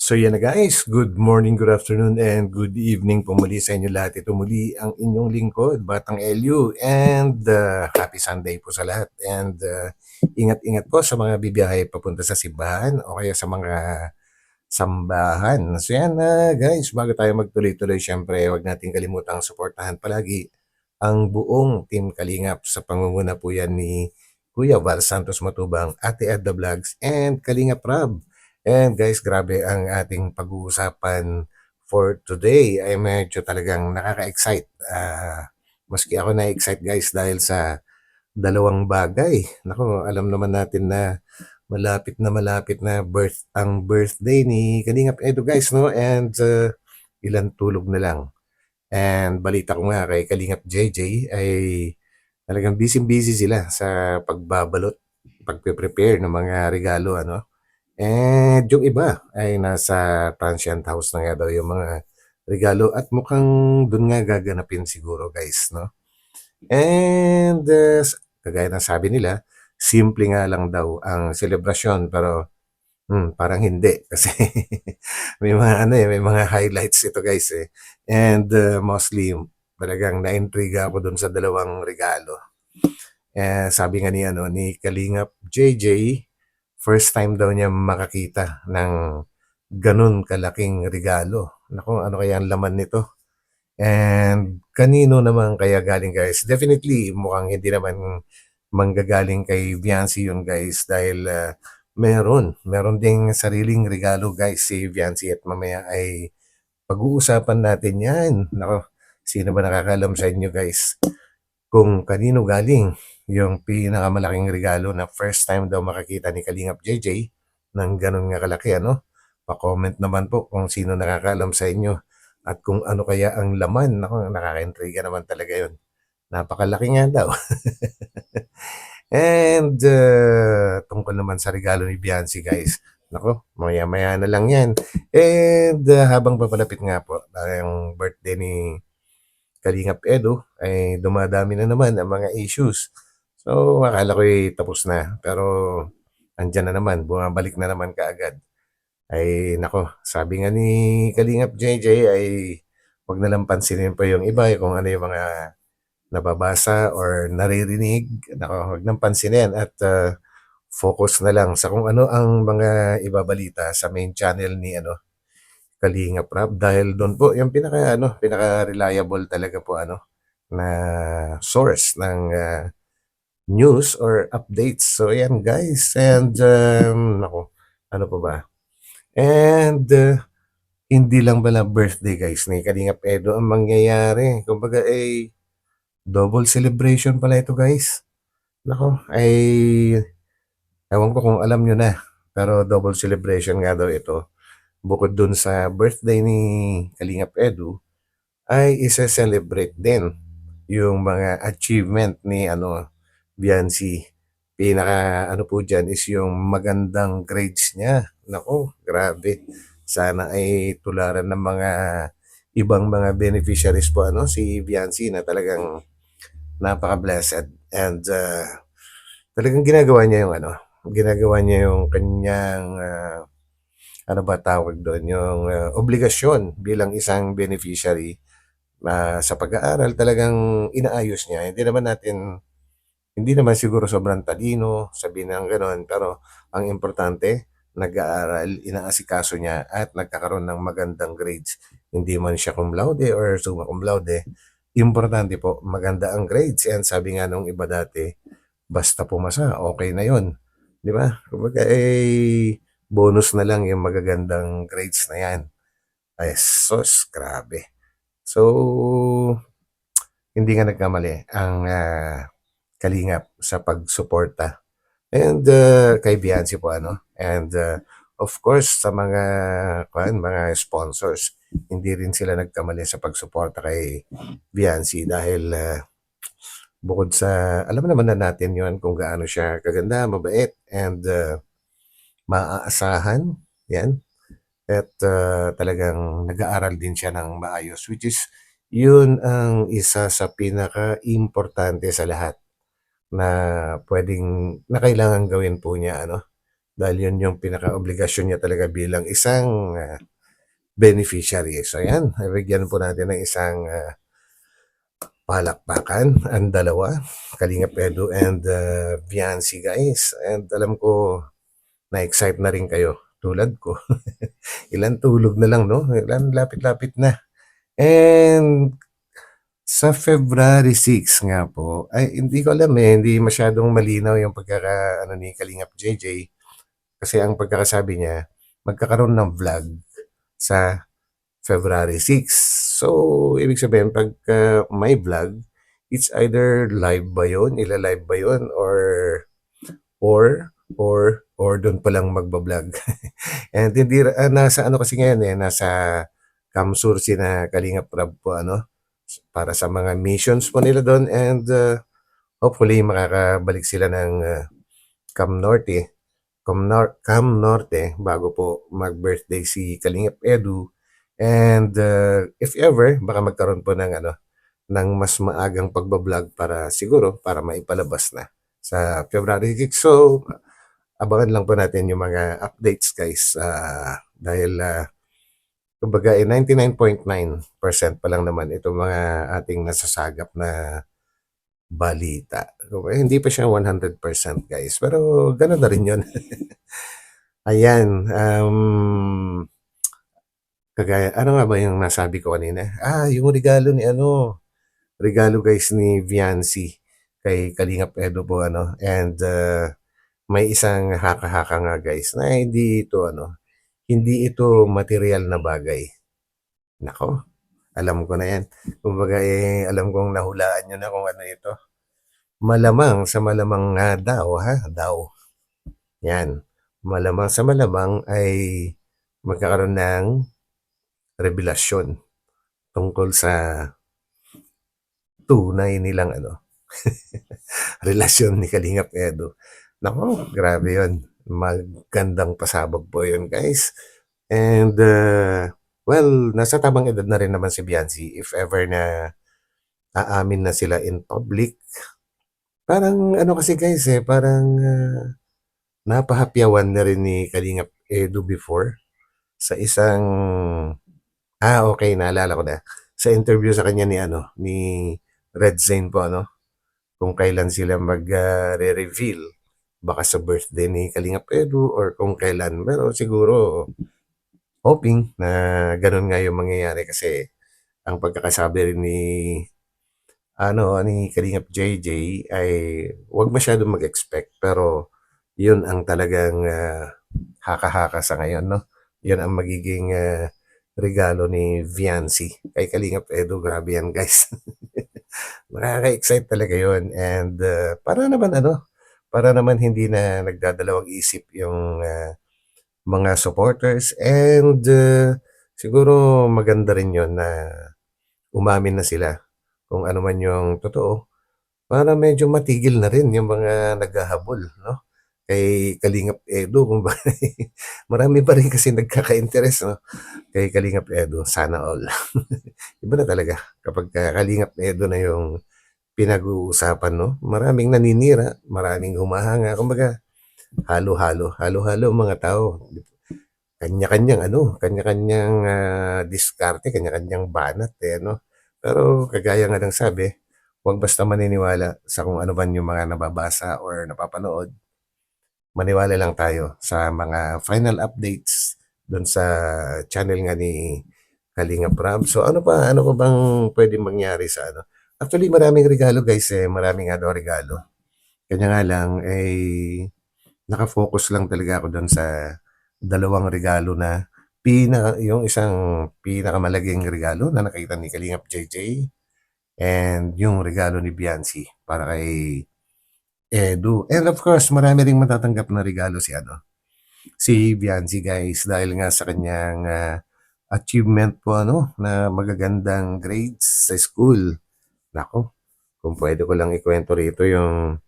So yan na guys, good morning, good afternoon, and good evening po muli sa inyo lahat. Ito muli ang inyong lingkod, Batang Elio, and happy Sunday po sa lahat. And ingat-ingat po sa mga bibiyahe papunta sa simbahan o kaya sa mga sambahan. So yan guys, bago tayo magtuloy-tuloy, syempre huwag natin kalimutang suportahan palagi ang buong Team Kalingap sa pangunguna po yan ni Kuya Val Santos Matubang, Ate Edda Vlogs, and Kalingap Rab. And guys, grabe ang ating pag-uusapan for today ay medyo talagang nakaka-excite. Maski ako na-excite guys dahil sa dalawang bagay. Nako, alam naman natin na malapit na ang birthday ni Kalingap Edo guys, no? And ilan tulog na lang. And balita ko nga kay Kalingap JJ ay talagang busy-busy sila sa pagbabalot, pagpe-prepare ng mga regalo, ano? And yung iba ay nasa transient house na nga daw yung mga regalo at mukhang dun nga gaganapin siguro guys, no? And kagaya ng sabi nila, simple nga lang daw ang selebrasyon pero parang hindi kasi may mga ano may mga highlights ito guys eh. And mostly talagang naintriga ako dun sa dalawang regalo. Sabi nga ni Kalingap JJ, first time daw niya makakita ng ganun kalaking regalo. Naku, ano kaya ang laman nito? And kanino naman kaya galing guys? Definitely mukhang hindi naman manggagaling kay Viancy yun guys dahil meron ding sariling regalo guys si Viancy at mamaya ay pag-uusapan natin yan. Nako, sino ba nakakaalam sa inyo guys kung kanino galing yung pinakamalaking regalo na first time daw makakita ni Kalingap JJ ng ganun nga kalaki, ano? Pa-comment naman po kung sino nakakaalam sa inyo at kung ano kaya ang laman. Ako, nakaka-intriga naman talaga yun. Napakalaki nga daw. And tungkol naman sa regalo ni Biancy guys, nako, maya-maya na lang yan. And habang papalapit nga po ang birthday ni Kalingap Edo, ay dumadami na naman ang mga issues. So, akala ko tapos na. Pero, andyan na naman, bumabalik na naman kaagad. Ay, nako, sabi nga ni Kalingap JJ ay wag na lang pansinin pa yung iba, kung ano yung mga nababasa or naririnig. Nako, wag nang pansinin at focus na lang sa kung ano ang mga ibabalita sa main channel ni Kalingap Rap dahil doon po yung pinaka reliable talaga po na source ng news or updates. So ayan guys, and nako, ano pa ba? And hindi lang pala birthday guys ni Kalingap Edo ang mangyayari. Kumbaga ay double celebration pala ito guys. Nako, ay ewan ko kung alam nyo na. Pero double celebration nga daw ito. Bukod dun sa birthday ni Kalingap Edu, ay isa-celebrate din yung mga achievement ni Biancy. Pinaka po dyan is yung magandang grades niya. Nako, grabe. Sana ay tularan ng mga ibang mga beneficiaries po si Biancy na talagang napaka-blessed and talagang ginagawa niya yung kanyang ano ba tawag doon, yung obligasyon bilang isang beneficiary sa pag-aaral, talagang inaayos niya. Hindi naman siguro sobrang talino, sabihin ng gano'n, pero ang importante, nag-aaral, inaasikaso niya at nagkakaroon ng magandang grades. Hindi man siya cum laude or summa cum laude. Importante po, maganda ang grades. And sabi nga nung iba dati, basta pumasa, okay na yon, di ba? Kumbaga, bonus na lang yung magagandang grades na yan. Ay, sus, grabe. So, hindi nga nagkamali ang Kalingap sa pagsuporta. And kay Biancy po, And of course, sa mga sponsors, hindi rin sila nagkamali sa pagsuporta kay Biancy dahil bukod sa, alam naman na natin yon kung gaano siya kaganda, mabait, and maaasahan. Yan. At talagang nag-aaral din siya ng maayos, which is yun ang isa sa pinaka-importante sa lahat na pwedeng na kailangan gawin po niya dahil yun yung pinaka-obligasyon niya talaga bilang isang beneficiary. So yan, bigyan po natin ng isang palakpakan ang dalawa, Kalingap Edu and Viancy guys. And alam ko na-excite na rin kayo tulad ko. Ilan tulog na lang, no? Ilan lapit-lapit na. And sa February 6 nga po, ay hindi ko alam hindi masyadong malinaw yung ano ni Kalingap JJ. Kasi ang pagkakasabi niya, magkakaroon ng vlog sa February 6. So, ibig sabihin, pag may vlog, it's either live ba yun, ila-live ba yun, or doon pa lang magbablog. And hindi, nasa ano kasi ngayon nasa Kamsur si na Kalingap Rab po, para sa mga missions po nila doon and hopefully makakabalik sila ng Cam Norte, Cam Norte bago po mag-birthday si Kalingap Edu. And if ever, baka magkaroon po ng mas maagang pagbablog para siguro para maipalabas na sa February 6. So, abangan lang po natin yung mga updates guys dahil kumbaga 99.9% pa lang naman itong mga ating nasasagap na balita. Hindi pa siya 100% guys, pero gano'n na rin yun. Ayan, kagaya, ano nga ba yung nasabi ko kanina? Yung regalo guys ni Viancy kay Kalingap Edo po and may isang haka-haka nga guys na hindi ito material na bagay. Nako, alam ko na yan. Kumbaga alam kong nahulaan nyo na kung ano ito. Malamang sa malamang nga daw, daw. Yan. Malamang sa malamang ay magkakaroon ng revelasyon tungkol sa tunay nilang relasyon ni Kalingap Edo. Nako, grabe yun. Magandang pasabog po yun, guys. And, well, nasa tamang edad na rin naman si Viancy if ever na aamin na sila in public. Parang, kasi guys parang napahapyawan na rin ni Kalingap Edu before sa isang, okay, naalala ko na. Sa interview sa kanya ni Red Zane po, kung kailan sila mag-re-reveal baka sa birthday ni Kalingap Edu or kung kailan. Pero siguro hoping na ganun nga yung mangyayari kasi ang pagkakasabi rin ni Kalingap JJ ay wag masyadong mag-expect pero yun ang talagang haka-haka sa ngayon, no? Yun ang magiging regalo ni Viancy kay Kalingap Edu. Grabe yan, guys. Nakaka-excite talaga yun. And para naman hindi na nagdadalawang isip yung mga supporters. And siguro maganda rin yun na umamin na sila kung ano man yung totoo para medyo matigil na rin yung mga naghahabol, no? Kay Kalingap Edu, kung marami pa rin kasi nagkaka-interest, no? Kay Kalingap Edu, sana all. Iba na talaga kapag Kalingap Edu na yung pinag-uusapan, no? Maraming naninira, maraming humahanga, kumbaga halo-halo mga tao. Kanya-kanyang diskarte, kanya-kanyang banat no? Pero kagaya nga ng sabi, huwag basta maniniwala sa kung ano man yung mga nababasa or napapanood. Maniwala lang tayo sa mga final updates doon sa channel nga ni Kalingap Rab. So ano pa bang pwedeng mangyari sa Actually maraming regalo guys maraming regalo. Kanya nga lang nakafocus lang talaga ako doon sa dalawang regalo na yung isang pinakamalaging regalo na nakita ni Kalingap JJ and yung regalo ni Viancy para kay Edu. And of course, marami ring matatanggap na regalo si Viancy guys dahil nga sa kanyang achievement po na magagandang grades sa school. Nako, kung pwede ko lang ikwento rito yung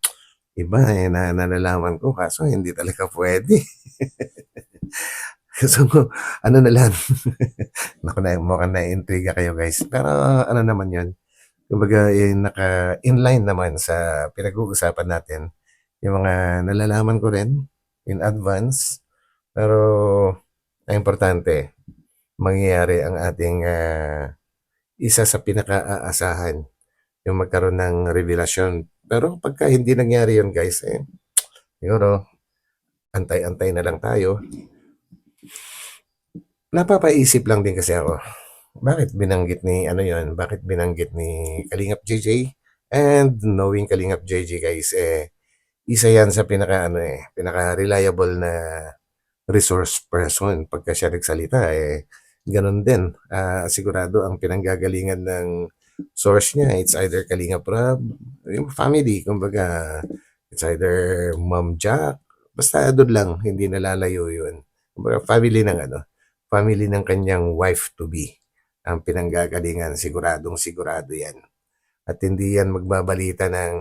iba na nalalaman ko kaso hindi talaga pwede. So, na lang. Naku na, mukhang na-intriga kayo guys. Pero naman yun. Kumbaga, naka-inline naman sa pinag-uusapan natin. Yung mga nalalaman ko rin, in advance. Pero ang importante, mangyayari ang ating isa sa pinaka-aasahan, yung magkaroon ng revelasyon. Pero pagka hindi nangyari yun guys, siguro, antay-antay na lang tayo. Napapaisip lang din kasi ako, bakit binanggit ni ano yun, bakit binanggit ni Kalingap JJ? And knowing Kalingap JJ guys, isa yan sa pinaka-reliable na resource person. Pagka siya nagsalita, ganun din. Sigurado ang pinanggagalingan ng source niya, it's either Kalingap Rab, yung family, kumbaga, it's either Ma'am Jack, basta doon lang, hindi nalalayo yun. Kumbaga, family ng kanyang wife-to-be ang pinanggagalingan, siguradong sigurado yan. At hindi yan magbabalita ng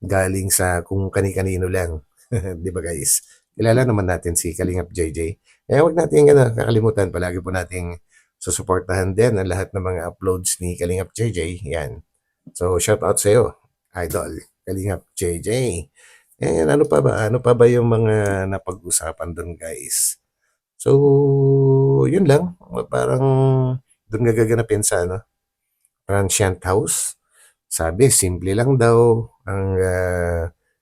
galing sa kung kani-kanino lang. Di ba guys? Kilala naman natin si Kalingap JJ. Huwag natin kakalimutan, palagi po nating susuportahan din ang lahat ng mga uploads ni Kalingap JJ. Yan. So, shout out sa iyo, Idol Kalingap JJ. Ano pa ba? Ano pa ba yung mga napag-usapan doon guys? So, yun lang. Parang doon gagaganapin sa Transient House. Sabi, simple lang daw ang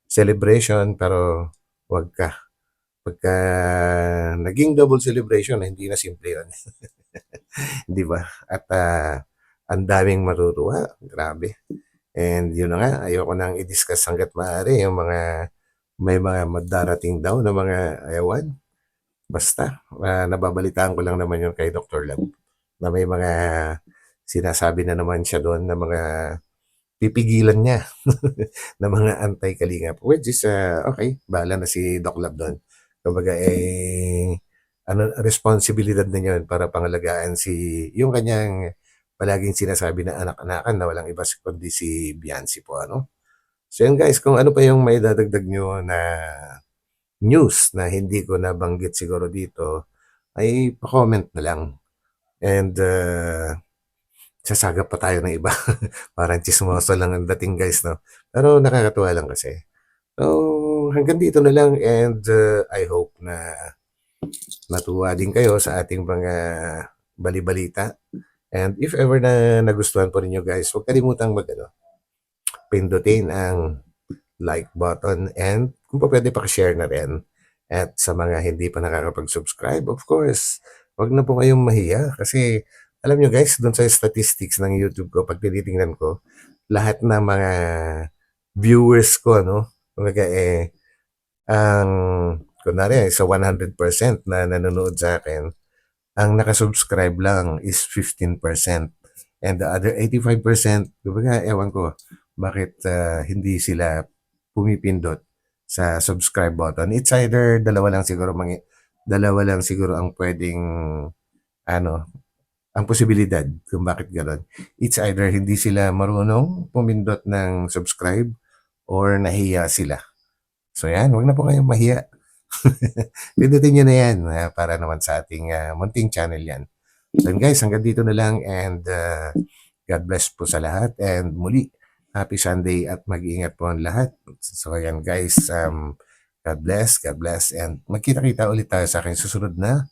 celebration pero wag ka. Pagka naging double celebration, hindi na simple yun. Di ba? At ang daming matutuwa. Grabe. And yun na nga, ayoko nang i-discuss hanggat maaari yung may mga madarating daw na mga ayawan. Basta, nababalitaan ko lang naman yun kay Dr. Lab na may mga sinasabi na naman siya doon na mga pipigilan niya na mga anti-Kalingap. Which is, okay, bahala na si Doc Lab doon. Kumbaga, responsibilidad na yun para pangalagaan yung kanyang palaging sinasabi na anak-anakan na walang iba kundi si Biancy po, ano? So yun guys, kung ano pa yung may dadagdag nyo na news na hindi ko nabanggit siguro dito, ay pa-comment na lang. And sasagap pa tayo ng iba. Parang chismoso lang ang dating guys, no? Pero nakakatuwa lang kasi. So, hanggang dito na lang and I hope na natuwa din kayo sa ating mga balibalita. And if ever na nagustuhan po ninyo guys, huwag kalimutang pindutin ang like button and kung pa pwede pa-share na rin. At sa mga hindi pa nakakapag-subscribe, of course, wag na po kayong mahiya kasi alam nyo guys, doon sa statistics ng YouTube ko, pag tinitingnan ko, lahat ng mga viewers ko, kumbaga ang, kunwari, sa 100% na nanonood sa akin, ang nakasubscribe lang is 15%. And the other 85%, kumbaga, ewan ko, bakit hindi sila pumipindot sa subscribe button. It's either dalawa lang siguro ang pwedeng ang posibilidad kung bakit gano'n. It's either hindi sila marunong pumindot ng subscribe or nahiya sila. So yan, huwag na po kayong mahiya. Pindutin nyo na yan para naman sa ating munting channel yan. So guys, hanggang dito na lang and God bless po sa lahat and muli, happy Sunday at mag-iingat po ang lahat. So ayan guys, God bless and magkita-kita ulit tayo sa aking susunod na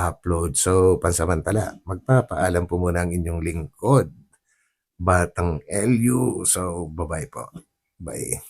upload. So pansamantala, magpapaalam po muna ang inyong lingkod, Batang LU. So bye-bye po. Bye.